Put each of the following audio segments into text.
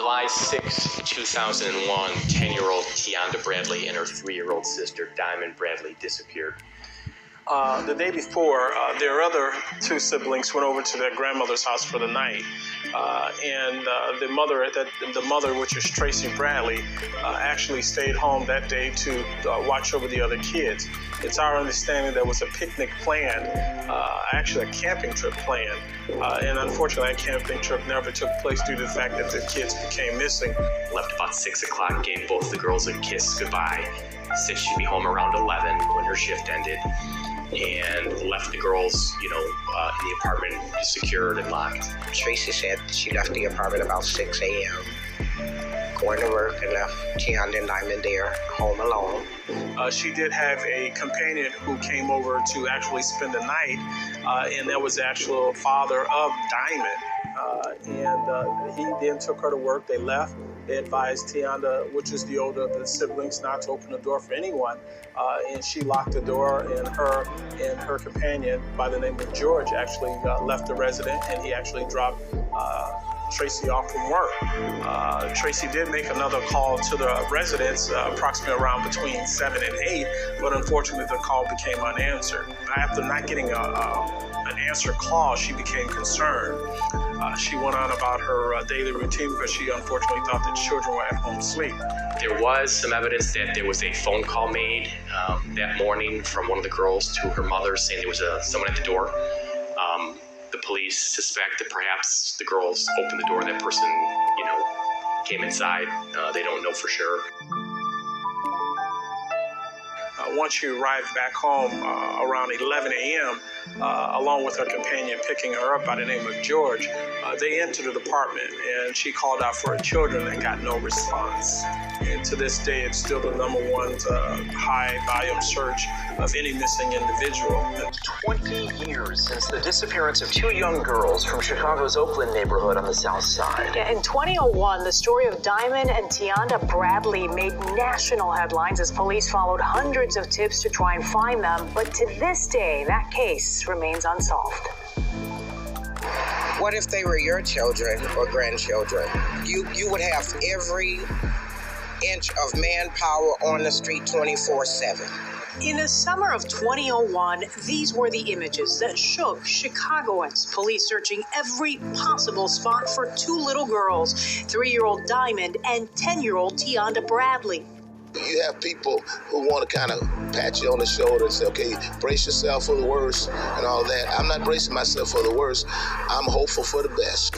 July 6, 2001, 10-year-old Tionda Bradley and her 3-year-old sister, Diamond Bradley, disappeared. The day before, their other two siblings went over to their grandmother's house for the night, and the mother, which is Tracy Bradley, actually stayed home that day to watch over the other kids. It's our understanding there was a picnic planned, actually a camping trip planned, and unfortunately that camping trip never took place due to the fact that the kids became missing. Left about 6 o'clock, gave both the girls a kiss goodbye, said she'd be home around 11 when her shift ended, and left the girls, in the apartment secured and locked. Tracy said she left the apartment about 6 a.m., going to work, and left Tionda and Diamond there, home alone. She did have a companion who came over to actually spend the night, and that was the actual father of Diamond. And he then took her to work. They left. They advised Tionda, which is the older of the siblings, not to open the door for anyone. And she locked the door, and her companion, by the name of George, actually left the residence, and he actually dropped Tracy off from work. Tracy did make another call to the residence approximately around between 7 and 8, but unfortunately the call became unanswered. After not getting an answer call, she became concerned. She went on about her daily routine because she unfortunately thought the children were at home asleep. There was some evidence that there was a phone call made that morning from one of the girls to her mother saying there was someone at the door. The police suspect that perhaps the girls opened the door and that person, came inside. They don't know for sure. Once she arrived back home around 11 a.m., along with her companion picking her up by the name of George, they entered the apartment, and she called out for her children and got no response. And to this day, it's still the number one high-volume search of any missing individual. 20 years since the disappearance of two young girls from Chicago's Oakland neighborhood on the South Side. Yeah, in 2001, the story of Diamond and Tionda Bradley made national headlines as police followed hundreds of tips to try and find them. But to this day, that case remains unsolved. What if they were your children or grandchildren? You would have every inch of manpower on the street 24/7. In the summer of 2001, these were the images that shook Chicagoans. Police searching every possible spot for two little girls, 3-year-old Diamond and 10-year-old Tionda Bradley. You have people who want to kind of pat you on the shoulder and say, okay, brace yourself for the worst and all that. I'm not bracing myself for the worst. I'm hopeful for the best.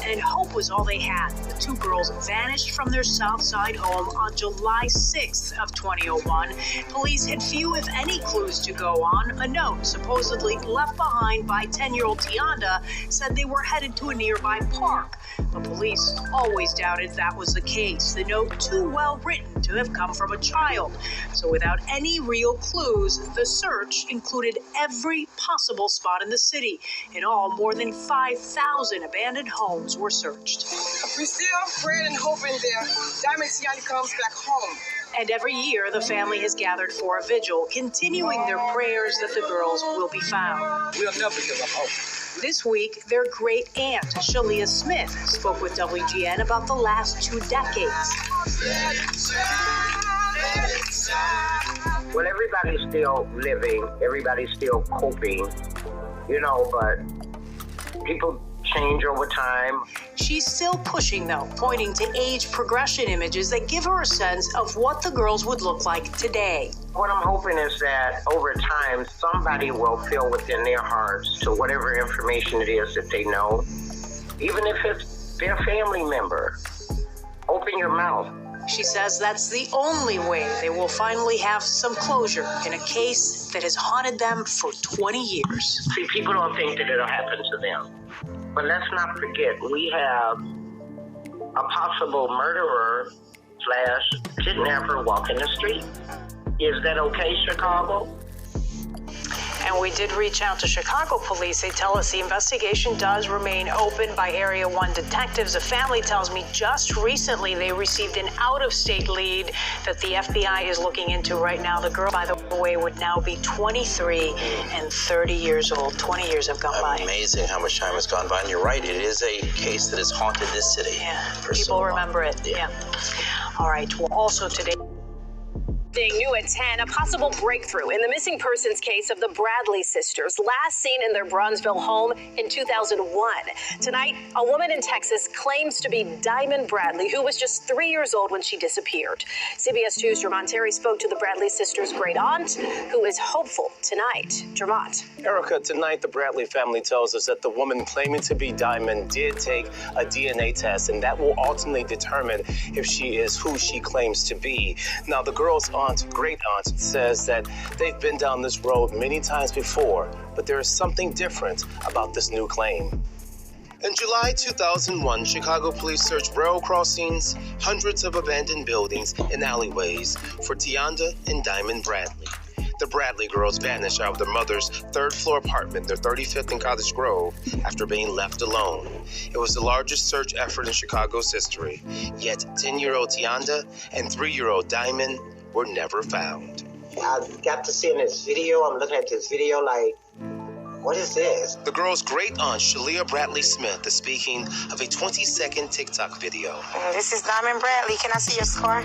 And hope was all they had. The two girls vanished from their South Side home on July 6th of 2001. Police had few, if any, clues to go on. A note supposedly left behind by 10-year-old Tionda said they were headed to a nearby park. But police always doubted that was the case. The note too well written to have come from a child. So without any real clues, the search included every possible spot in the city. In all, more than 5,000 abandoned homes were searched. We still praying and hoping that Diamond Tionda comes back home. And every year, the family has gathered for a vigil, continuing their prayers that the girls will be found. We'll never give up hope. This week, their great aunt, Shalia Smith, spoke with WGN about the last 2 decades. Well, everybody's still living, everybody's still coping, but people change over time. She's still pushing, though, pointing to age progression images that give her a sense of what the girls would look like today. What I'm hoping is that over time, somebody will feel within their hearts to whatever information it is that they know, even if it's their family member. Open your mouth. She says that's the only way they will finally have some closure in a case that has haunted them for 20 years. See, people don't think that it'll happen to them. But let's not forget, we have a possible murderer / kidnapper walking the street. Is that okay, Chicago? And we did reach out to Chicago police. They tell us the investigation does remain open by Area 1 detectives. A family tells me just recently they received an out-of-state lead that the FBI is looking into right now. The girl, by the way, would now be 23 and 30 years old. 20 years have gone by. Amazing how much time has gone by. And you're right, it is a case that has haunted this city. Yeah, for so people long. remember it. Yeah. All right. Well, also today. New at 10, a possible breakthrough in the missing persons case of the Bradley sisters, last seen in their Bronzeville home in 2001. Tonight, a woman in Texas claims to be Diamond Bradley, who was just 3 years old when she disappeared. CBS 2's Jermont Terry spoke to the Bradley sisters' great aunt, who is hopeful tonight. Jermont. Erica, tonight the Bradley family tells us that the woman claiming to be Diamond did take a DNA test, and that will ultimately determine if she is who she claims to be. Now, the girl's great aunt says that they've been down this road many times before, but there is something different about this new claim. In July 2001, Chicago police searched rail crossings, hundreds of abandoned buildings, and alleyways for Tionda and Diamond Bradley. The Bradley girls vanished out of their mother's third-floor apartment, their 35th and Cottage Grove, after being left alone. It was the largest search effort in Chicago's history, yet 10-year-old Tionda and 3-year-old Diamond were never found. I got to see in this video, I'm looking at this video like, what is this? The girl's great aunt, Shalia Bradley Smith, is speaking of a 20-second TikTok video. This is Diamond Bradley. Can I see your scar?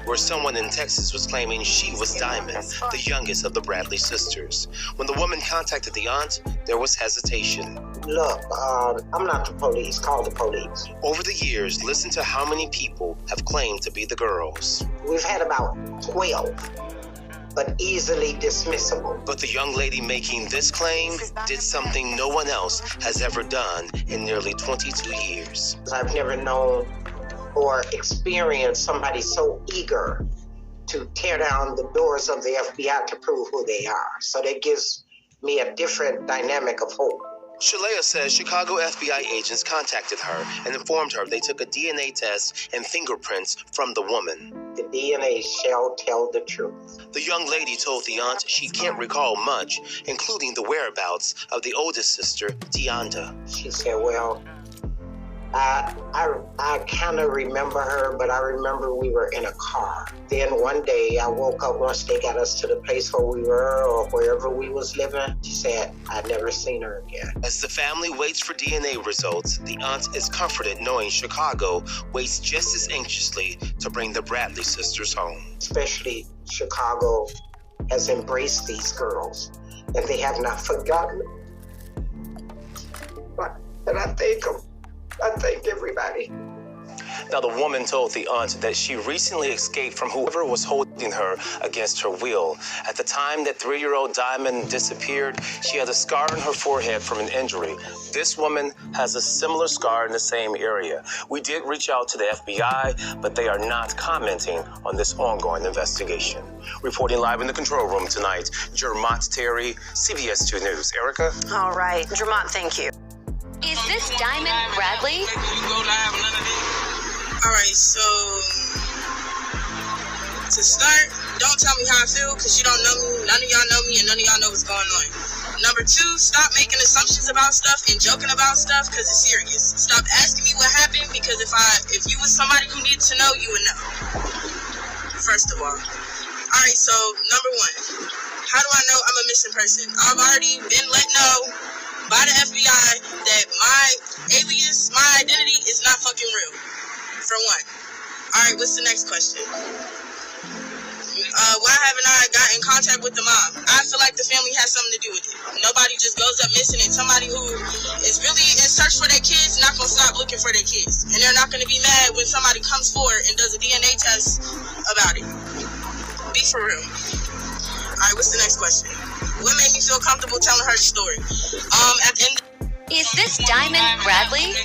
Where someone in Texas was claiming she was Diamond, the youngest of the Bradley sisters. When the woman contacted the aunt, there was hesitation. Look, I'm not the police. Call the police. Over the years, listen to how many people have claimed to be the girls. We've had about 12, but easily dismissible. But the young lady making this claim did something no one else has ever done in nearly 22 years. I've never known or experienced somebody so eager to tear down the doors of the FBI to prove who they are. So that gives me a different dynamic of hope. Shalea says Chicago FBI agents contacted her and informed her they took a DNA test and fingerprints from the woman. The DNA shall tell the truth. The young lady told the aunt she can't recall much, including the whereabouts of the oldest sister, Tionda. She said, well, I kind of remember her, but I remember we were in a car. Then one day I woke up once they got us to the place where we were or wherever we was living. She said, I'd never seen her again. As the family waits for DNA results, the aunt is comforted knowing Chicago waits just as anxiously to bring the Bradley sisters home. Especially Chicago has embraced these girls and they have not forgotten them. And I thank everybody. Now, the woman told the aunt that she recently escaped from whoever was holding her against her will. At the time that 3-year-old Diamond disappeared, she had a scar on her forehead from an injury. This woman has a similar scar in the same area. We did reach out to the FBI, but they are not commenting on this ongoing investigation. Reporting live in the control room tonight, Jermont Terry, CBS 2 News. Erica? All right. Jermont, thank you. Is this Diamond Bradley? All right, so to start, don't tell me how I feel because you don't know me. None of y'all know me and none of y'all know what's going on. Number 2, stop making assumptions about stuff and joking about stuff because it's serious. Stop asking me what happened because if you was somebody who needed to know, you would know. First of all. All right, so number 1, how do I know I'm a missing person? I've already been let know by the FBI that my alias, my identity is not fucking real. For 1. All right, what's the next question? Why haven't I got in contact with the mom? I feel like the family has something to do with it. Nobody just goes up missing, and somebody who is really in search for their kids not gonna stop looking for their kids, and they're not gonna be mad when somebody comes forward and does a DNA test about it. Be for real. All right, what's the next question? What made me feel comfortable telling her the story? At the end. Is this Diamond Bradley?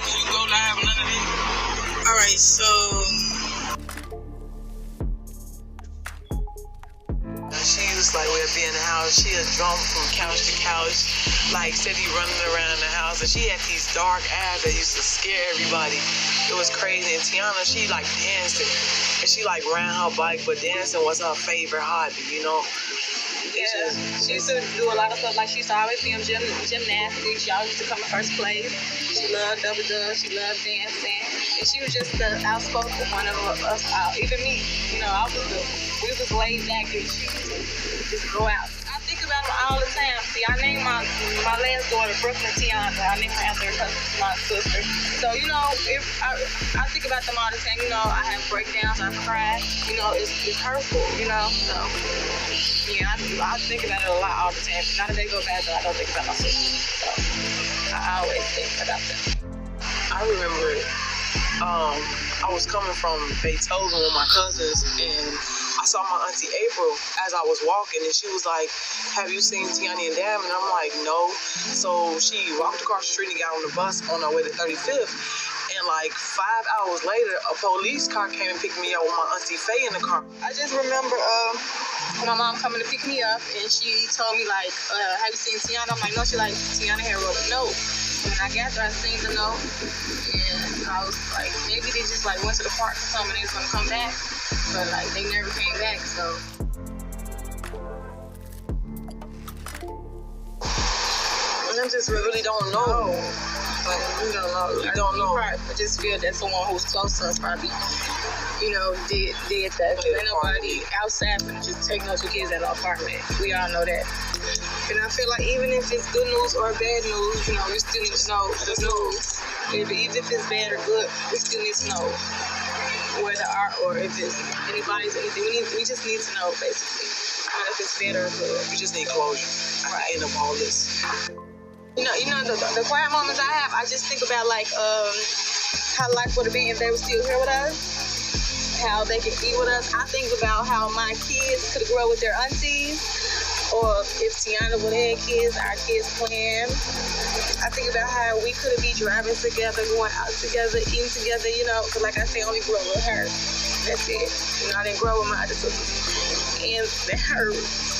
All right, so she was like, we'll be in the house. She had jumped from couch to couch, like steady running around the house, and she had these dark eyes that used to scare everybody. It was crazy. And Tiana, she like dancing, and she like ran her bike, but dancing was her favorite hobby, you know. Yeah, she used to do a lot of stuff. Like she used to always be in gymnastics. She always used to come in first place. She loved double dutch. She loved dancing. And she was just the outspoken one of us all. Even me, you know, we was laid back and she used to just go out. I think about them all the time. See, I named my last daughter Brooklyn Tionda. I named her after my sister. So, you know, if I think about them all the time. You know, I have breakdowns, I cry. You know, it's hurtful, you know. So, yeah, I think about it a lot all the time. Not a day go by though I don't think about my sister. So, I always think about them. I remember it. I was coming from Beethoven with my cousins, and I saw my auntie April as I was walking, and she was like, "Have you seen Tiani and Dam?" And I'm like, "No." So she walked across the street and got on the bus on our way to 35th. And like 5 hours later, a police car came and picked me up with my auntie Faye in the car. I just remember my mom coming to pick me up, and she told me like, "Have you seen Tiana?" I'm like, "No." She like, "Tiana had wrote a note." And I got there, I seen the note, and I was like, maybe they just like went to the park or something and they was gonna come back, but like they never came back. So. I just really don't know. Like, we don't know. I don't know. I just feel that someone who's close to us probably, you know, did that. Ain't nobody outside and just taking those two kids out of the apartment. We all know that. And I feel like even if it's good news or bad news, you know, we still need to know the news. Even if it's bad or good, we still need to know whether or if it's anybody's anything. We just need to know basically if it's bad or good. We just need closure at the end of all this. You know, the quiet moments I have, I just think about like how life would have been if they were still here with us, how they could be with us. I think about how my kids could grow with their aunties, or if Tiana would have had kids, our kids playing. I think about how we could be driving together, going out together, eating together, you know, because like I say, I only grew up with her. That's it. You know, I didn't grow up with my other sisters. And that hurts.